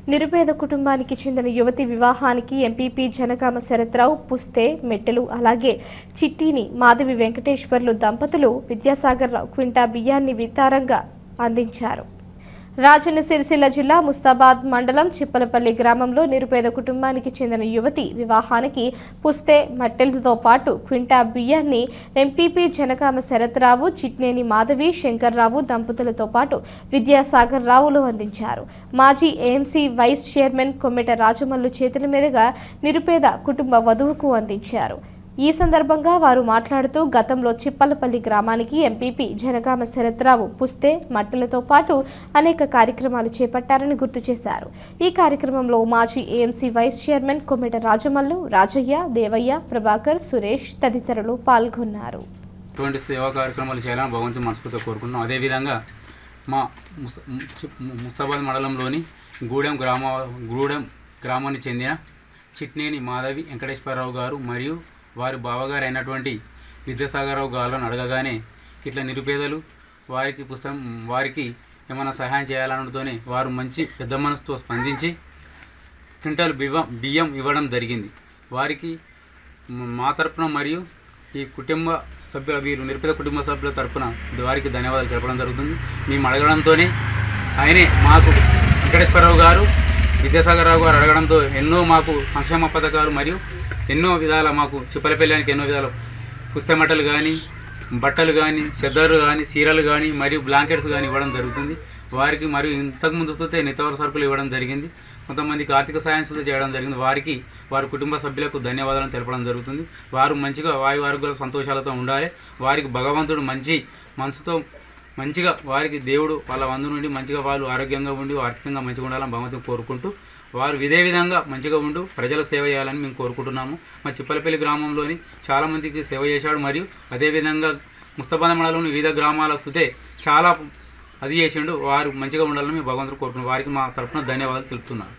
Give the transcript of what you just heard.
నిరుపేద కుటుంబానికి చెందిన యువతి వివాహానికి ఎంపీపీ జనగామ శరత్రావు పుస్తే మెట్టెలు అలాగే చిట్టిని మాధవి వెంకటేశ్వర్లు దంపతులు విద్యాసాగర్ రావు క్వింటా బియ్యాన్ని వితారంగా అందించారు. రాజన్న సిరిసిల్ల జిల్లా ముస్తాబాద్ మండలం చిప్పలపల్లి గ్రామంలో నిరుపేద కుటుంబానికి చెందిన యువతి వివాహానికి పుస్తే మట్టెలతో పాటు క్వింటా బియ్యాన్ని ఎంపీపీ జనగామ శరత్రావు, చిట్నేని మాధవి, శంకర్రావు దంపతులతో పాటు విద్యాసాగర్ రావులు అందించారు. మాజీ AMC vice chairman Kommeta Rajamallu చేతుల మీదుగా నిరుపేద కుటుంబ వధువుకు అందించారు. ఈ సందర్భంగా వారు మాట్లాడుతూ గతంలో చిప్పలపల్లి గ్రామానికి ఎంపీపీ జనగామ శరత్రావు పుస్తే మట్టెలతో పాటు అనేక కార్యక్రమాలు చేపట్టారని గుర్తు చేశారు. ఈ కార్యక్రమంలో మాజీ AMC vice chairman Kommeta Rajamallu, Rajaiah, Devaiah, Prabhakar, Suresh తదితరులు పాల్గొన్నారు. ఇటువంటి సేవా కార్యక్రమాలు చేయాలని భగవంతుని మనస్ఫూర్తిగా కోరుకుంటున్నాం. అదేవిధంగా మా ముస్తాబాద్ మండలంలోని గూడెం గ్రామానికి చెందిన చిట్నేని మాధవి వెంకటేశ్వరరావు గారు మరియు వారి బావగారు అయినటువంటి విద్యాసాగరరావు గారులను అడగగానే ఇట్లా నిరుపేదలు వారికి ఏమైనా సహాయం చేయాలనడంతోనే వారు మంచి పెద్ద మనసుతో స్పందించి క్వింటాల్ బియ్యం ఇవ్వడం జరిగింది. వారికి మా తరపున మరియు ఈ వీరు నిరుపేద కుటుంబ సభ్యుల తరపున వారికి ధన్యవాదాలు తెలపడం జరుగుతుంది. మేము అడగడంతోనే ఆయనే మాకు వెంకటేశ్వరరావు గారు, విద్యాసాగరరావు గారు అడగడంతో ఎన్నో మాకు సంక్షేమ పథకాలు మరియు ఎన్నో విధాల మాకు చిప్పలపల్లికి ఎన్నో విధాలు పుస్తమట్టలు కానీ, బట్టలు కానీ, చెద్దరు కానీ, చీరలు కానీ మరియు బ్లాంకెట్స్ కానీ ఇవ్వడం జరుగుతుంది. వారికి మరియు ఇంతకుముందు చూస్తే నిత్యావసర సరుకులు ఇవ్వడం జరిగింది. కొంతమందికి ఆర్థిక సాయం సుధా చేయడం జరిగింది. వారి కుటుంబ సభ్యులకు ధన్యవాదాలను తెలపడం జరుగుతుంది. వారు మంచిగా వాయువారోగ్యాల సంతోషాలతో ఉండాలి. వారికి భగవంతుడు మంచి మనసుతో మంచిగా వారికి దేవుడు వాళ్ళ వందు నుండి మంచిగా వాళ్ళు ఆరోగ్యంగా ఉండి ఆర్థికంగా మంచిగా ఉండాలని భగవంతుని కోరుకుంటూ వారు ఇదే విధంగా మంచిగా ఉంటూ ప్రజలకు సేవ చేయాలని మేము కోరుకుంటున్నాము. మా చిప్పలపల్లి గ్రామంలోని చాలామందికి సేవ చేశాడు. మరియు అదేవిధంగా ముస్తాబాద్ మండలంలోని వివిధ గ్రామాలకు సుతే చాలా అది చేసిండు. వారు మంచిగా ఉండాలని మేము భగవంతుడు కోరుకుంటున్నాం. వారికి మా తరఫున ధన్యవాదాలు తెలుపుతున్నాను.